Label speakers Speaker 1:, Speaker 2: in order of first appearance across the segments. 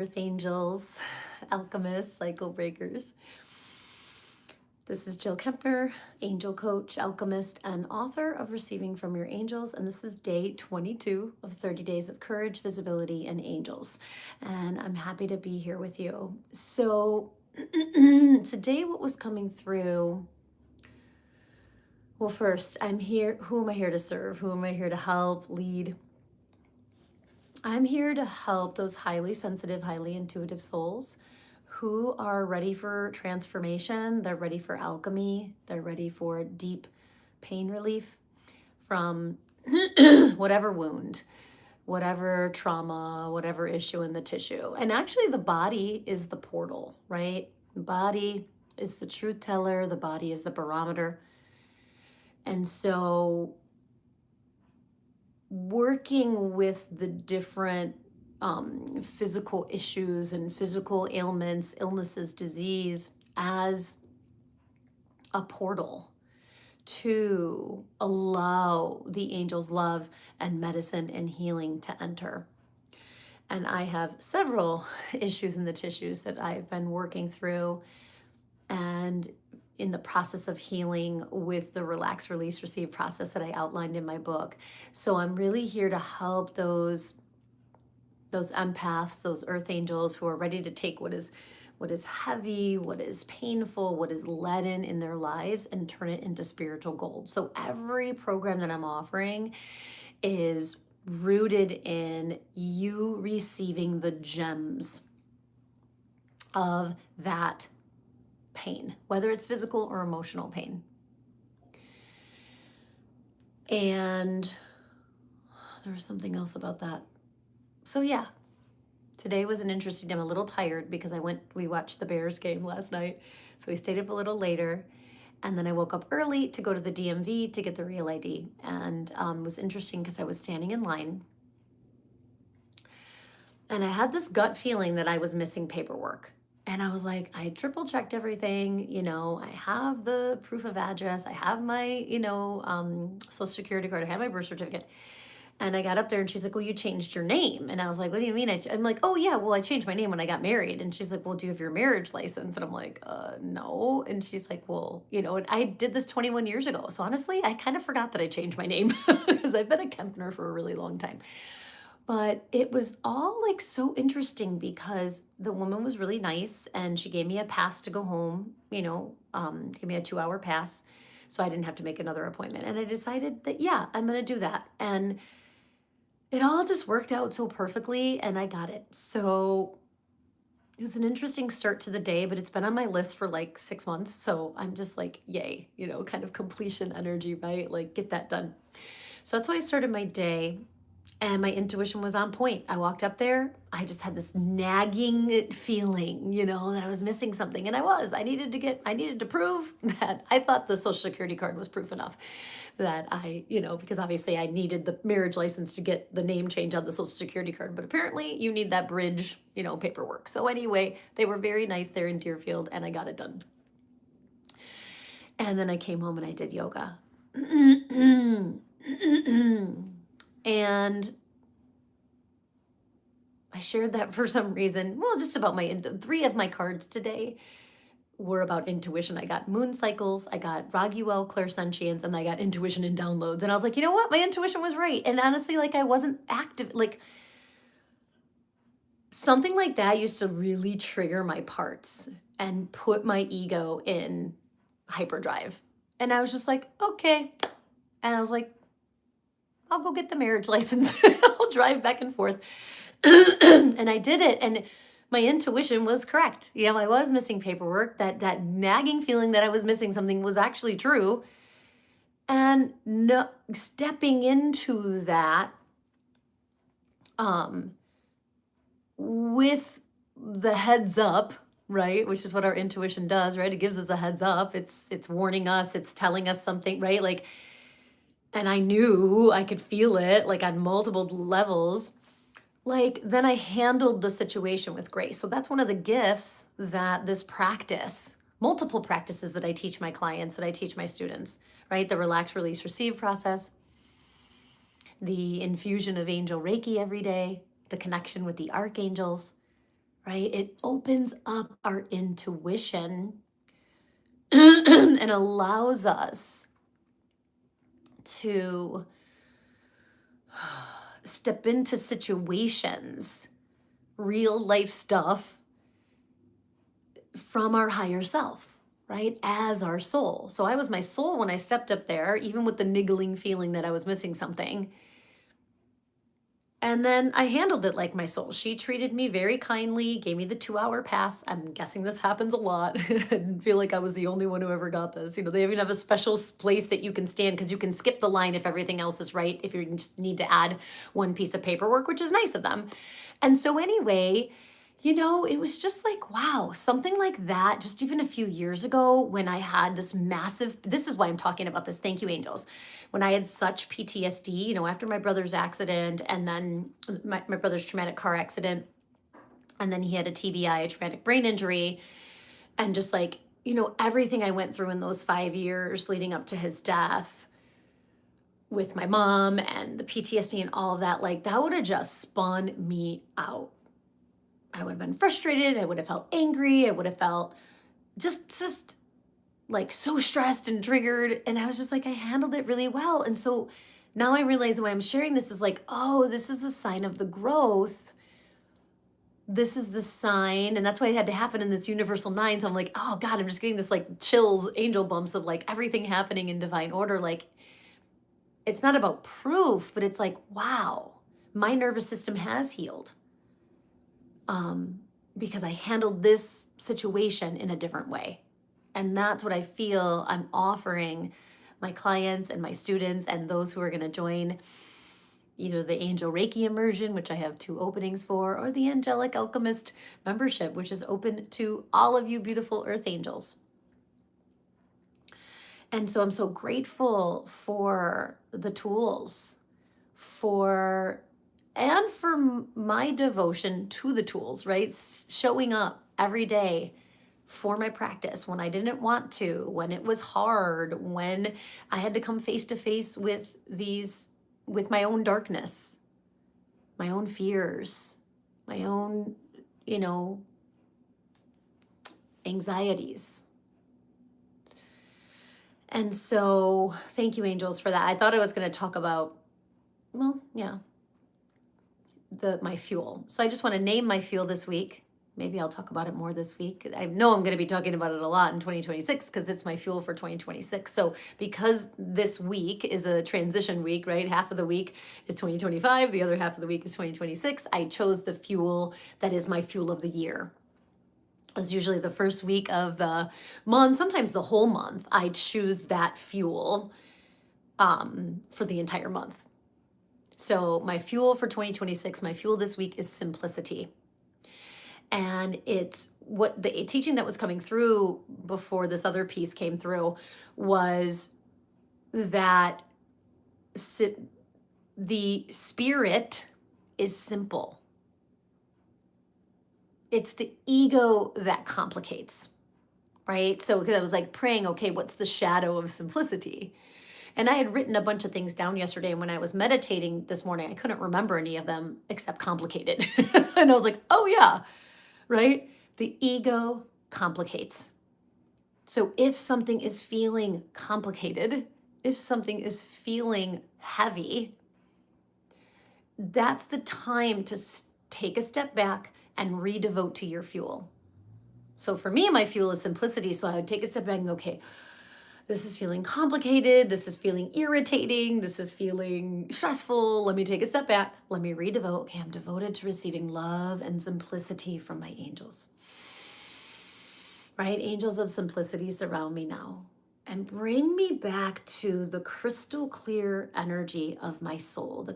Speaker 1: Earth angels, alchemists, cycle breakers. This is Jill Kempner, angel coach, alchemist, and author of Receiving from Your Angels. And this is day 22 of 30 Days of Courage, Visibility, and Angels. And I'm happy to be here with you. So, today, what was coming through? Well, first, I'm here. Who am I here to serve? Who am I here to help, lead? I'm here to help those highly sensitive, highly intuitive souls who are ready for transformation. They're ready for alchemy. They're ready for deep pain relief from whatever wound, whatever trauma, whatever issue in the tissue. And actually, the body is the portal, right? The body is the truth teller, the body is the barometer. And so working with the different physical issues and physical ailments, illnesses, disease as a portal to allow the angels' love and medicine and healing to enter. And I have several issues in the tissues that I've been working through and in the process of healing with the relax, release, receive process that I outlined in my book. So I'm really here to help those empaths, those earth angels who are ready to take what is heavy, what is painful, what is leaden in their lives and turn it into spiritual gold. So every program that I'm offering is rooted in you receiving the gems of that pain, whether it's physical or emotional pain. And there was something else about that. So yeah, today was an interesting day. I'm a little tired because we watched the Bears game last night. So we stayed up a little later. And then I woke up early to go to the DMV to get the real ID. And it was interesting because I was standing in line. And I had this gut feeling that I was missing paperwork. And I was like, I triple checked everything. I have the proof of address. I have my, social security card. I have my birth certificate. And I got up there and she's like, well, you changed your name. And I was like, what do you mean? I'm like, oh yeah, well, I changed my name when I got married. And she's like, well, do you have your marriage license? And I'm like, no. And she's like, well, and I did this 21 years ago. So honestly, I kind of forgot that I changed my name because I've been a Kempner for a really long time. But it was all like so interesting because the woman was really nice and she gave me a pass to go home, give me a 2-hour pass. So I didn't have to make another appointment. And I decided that, yeah, I'm going to do that. And it all just worked out so perfectly and I got it. So it was an interesting start to the day, but it's been on my list for like 6 months. So I'm just like, yay, kind of completion energy, right? Like get that done. So that's why I started my day. And my intuition was on point. I walked up there. I just had this nagging feeling, that I was missing something. And I needed to prove that I thought the social security card was proof enough that because obviously I needed the marriage license to get the name change on the social security card. But apparently you need that bridge, paperwork. So anyway, they were very nice there in Deerfield and I got it done. And then I came home and I did yoga. And I shared that for some reason. Well, just about 3 of my cards today were about intuition. I got moon cycles, I got Raguel clairsentience, and I got intuition and downloads. And I was like, you know what? My intuition was right. And honestly, like I wasn't active. Like something like that used to really trigger my parts and put my ego in hyperdrive. And I was just like, okay. And I was like, I'll go get the marriage license. I'll drive back and forth. And I did it. And my intuition was correct. I was missing paperwork. That nagging feeling that I was missing something was actually true. And stepping into that with the heads up, right? Which is what our intuition does, right? It gives us a heads up. It's warning us. It's telling us something, right? Like, and I knew I could feel it like on multiple levels. Like then I handled the situation with grace. So that's one of the gifts that this practice, multiple practices that I teach my clients, that I teach my students, right? The relax, release, receive process, the infusion of angel Reiki every day, the connection with the archangels, right? It opens up our intuition and allows us to step into situations, real life stuff from our higher self, right? As our soul. So I was my soul when I stepped up there, even with the niggling feeling that I was missing something. And then I handled it like my soul. She treated me very kindly, gave me the 2-hour pass. I'm guessing this happens a lot. I didn't feel like I was the only one who ever got this. They even have a special place that you can stand because you can skip the line if everything else is right, if you just need to add one piece of paperwork, which is nice of them. And so, anyway, it was just like, wow, something like that, just even a few years ago when I had this is why I'm talking about this. Thank you, angels. When I had such PTSD, after my brother's accident and then my brother's traumatic car accident, and then he had a TBI, a traumatic brain injury, and just like, everything I went through in those 5 years leading up to his death with my mom and the PTSD and all of that, like that would have just spun me out. I would have been frustrated. I would have felt angry. I would have felt just like so stressed and triggered. And I was just like, I handled it really well. And so now I realize why I'm sharing this is like, oh, this is a sign of the growth. This is the sign. And that's why it had to happen in this universal 9. So I'm like, oh God, I'm just getting this like chills, angel bumps of like everything happening in divine order. Like it's not about proof, but it's like, wow, my nervous system has healed. Because I handled this situation in a different way. And that's what I feel I'm offering my clients and my students and those who are going to join either the Angel Reiki immersion, which I have 2 openings for, or the Angelic Alchemist membership, which is open to all of you beautiful earth angels. And so I'm so grateful for the tools, for my devotion to the tools, right? Showing up every day for my practice when I didn't want to, when it was hard, when I had to come face to face with my own darkness, my own fears, my own, anxieties. And so thank you, angels, for that. I thought I was going to talk about, well, yeah, my fuel. So I just want to name my fuel this week. Maybe I'll talk about it more this week. I know I'm going to be talking about it a lot in 2026 because it's my fuel for 2026. So because this week is a transition week, right? Half of the week is 2025, the other half of the week is 2026. I chose the fuel that is my fuel of the year. It's usually the first week of the month, sometimes the whole month. I choose that fuel for the entire month. So my fuel for 2026, my fuel this week is simplicity. And it's what the teaching that was coming through before this other piece came through was that the spirit is simple. It's the ego that complicates, right? So because I was like praying, okay, what's the shadow of simplicity? And I had written a bunch of things down yesterday. And when I was meditating this morning, I couldn't remember any of them except complicated. And I was like, oh, yeah, right? The ego complicates. So if something is feeling complicated, if something is feeling heavy, that's the time to take a step back and redevote to your fuel. So for me, my fuel is simplicity. So I would take a step back and go, okay, this is feeling complicated. This is feeling irritating. This is feeling stressful. Let me take a step back. Let me redevote. Okay, I'm devoted to receiving love and simplicity from my angels. Right? Angels of simplicity surround me now and bring me back to the crystal clear energy of my soul.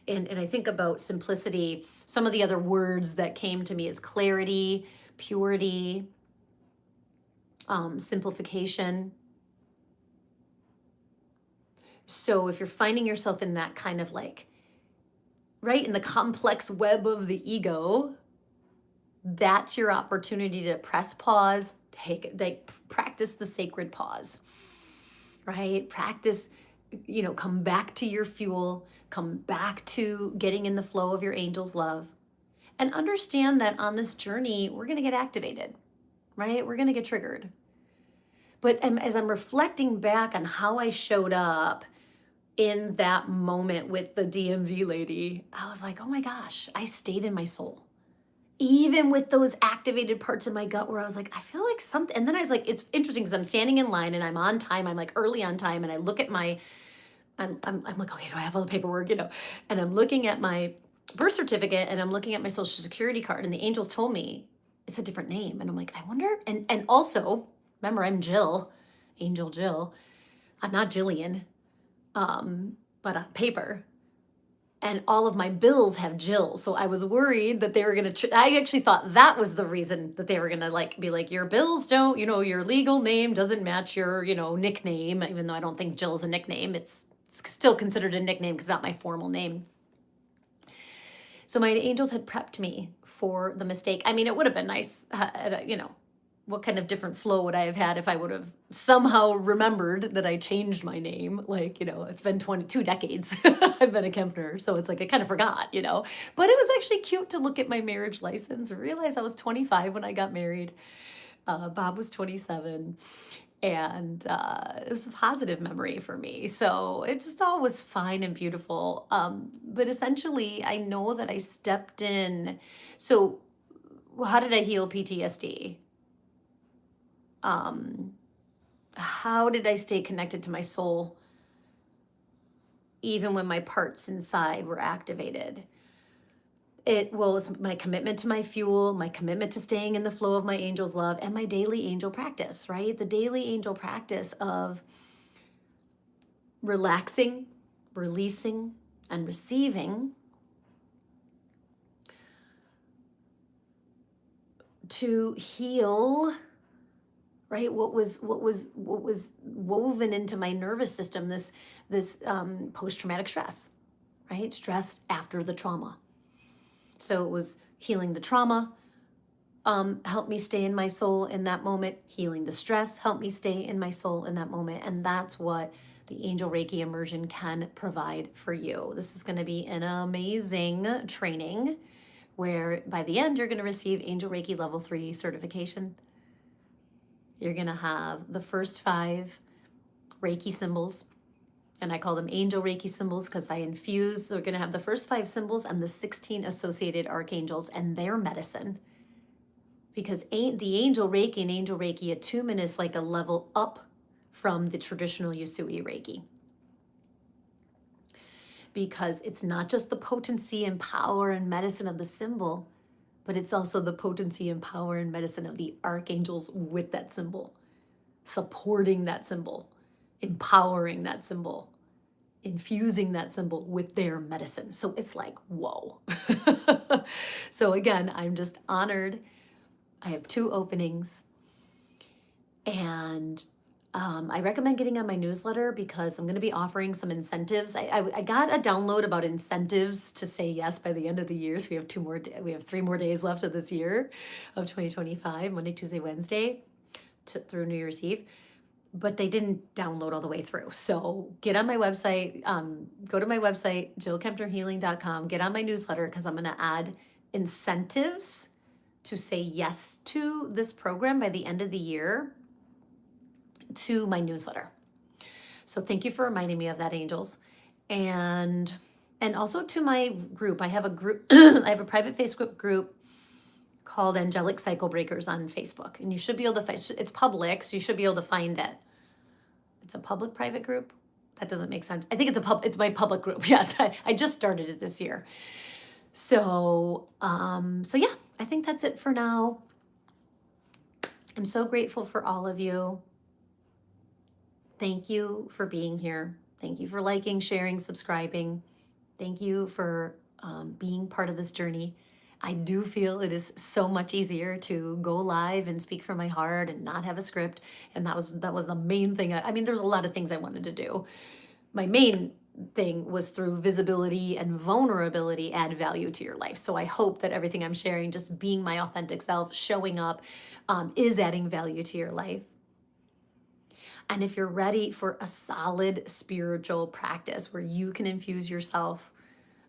Speaker 1: And I think about simplicity. Some of the other words that came to me is clarity, purity, simplification. So if you're finding yourself in that kind of like, right, in the complex web of the ego, that's your opportunity to press pause, practice the sacred pause, right? Practice, come back to your fuel, come back to getting in the flow of your angel's love, and understand that on this journey, we're going to get activated, right? We're going to get triggered. But as I'm reflecting back on how I showed up in that moment with the DMV lady, I was like, oh my gosh, I stayed in my soul. Even with those activated parts of my gut where I was like, I feel like something. And then I was like, it's interesting because I'm standing in line and I'm on time. I'm like early on time. And I look at my, I'm like, okay, do I have all the paperwork, And I'm looking at my birth certificate and I'm looking at my social security card. And the angels told me it's a different name. And I'm like, I wonder. And also, remember, I'm Jill, Angel Jill. I'm not Jillian, but on paper. And all of my bills have Jill. So I was worried that they were going to, I actually thought that was the reason that they were going to like be like, your bills don't, your legal name doesn't match your, nickname, even though I don't think Jill's a nickname. It's still considered a nickname because it's not my formal name. So my angels had prepped me for the mistake. I mean, it would have been nice, what kind of different flow would I have had if I would have somehow remembered that I changed my name? Like, it's been 22 decades. I've been a Kempner. So it's like I kind of forgot, But it was actually cute to look at my marriage license and realize I was 25 when I got married. Bob was 27. And it was a positive memory for me. So it just all was fine and beautiful. But essentially, I know that I stepped in. So, how did I heal PTSD? How did I stay connected to my soul even when my parts inside were activated? It was my commitment to my fuel, my commitment to staying in the flow of my angel's love, and my daily angel practice, right? The daily angel practice of relaxing, releasing, and receiving to heal, right? What was woven into my nervous system, this post-traumatic stress, right? Stress after the trauma. So it was healing the trauma, helped me stay in my soul in that moment. Healing the stress helped me stay in my soul in that moment. And that's what the Angel Reiki Immersion can provide for you. This is going to be an amazing training where by the end, you're going to receive Angel Reiki Level 3 certification. You're going to have the first 5 Reiki symbols. And I call them Angel Reiki symbols because I infuse. So we're going to have the first 5 symbols and the 16 associated archangels and their medicine. Because the Angel Reiki and Angel Reiki attunement is like a level up from the traditional Usui Reiki. Because it's not just the potency and power and medicine of the symbol, but it's also the potency and power and medicine of the archangels with that symbol, supporting that symbol, empowering that symbol, infusing that symbol with their medicine. So it's like, whoa. So again, I'm just honored. I have 2 openings, and I recommend getting on my newsletter because I'm going to be offering some incentives. I got a download about incentives to say yes by the end of the year. So we have 3 more days left of this year of 2025, Monday, Tuesday, Wednesday through New Year's Eve. But they didn't download all the way through. So get on my website, go to my website, jillkempnerhealing.com, get on my newsletter because I'm going to add incentives to say yes to this program by the end of the year to my newsletter. So thank you for reminding me of that, angels. And also to my group. I have a group, I have a private Facebook group called Angelic Cycle Breakers on Facebook. And you should be able to find, it's public, so you should be able to find it. It's a public private group. That doesn't make sense. I think it's my public group. Yes, I just started it this year. So yeah, I think that's it for now. I'm so grateful for all of you. Thank you for being here. Thank you for liking, sharing, subscribing. Thank you for being part of this journey. I do feel it is so much easier to go live and speak from my heart and not have a script. And that was the main thing. I mean, there's a lot of things I wanted to do. My main thing was through visibility and vulnerability, add value to your life. So I hope that everything I'm sharing, just being my authentic self, showing up, is adding value to your life. And if you're ready for a solid spiritual practice where you can infuse yourself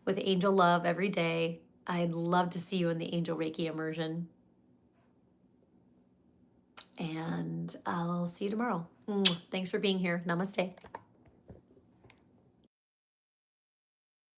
Speaker 1: with angel love every day, I'd love to see you in the Angel Reiki immersion. And I'll see you tomorrow. Thanks for being here. Namaste.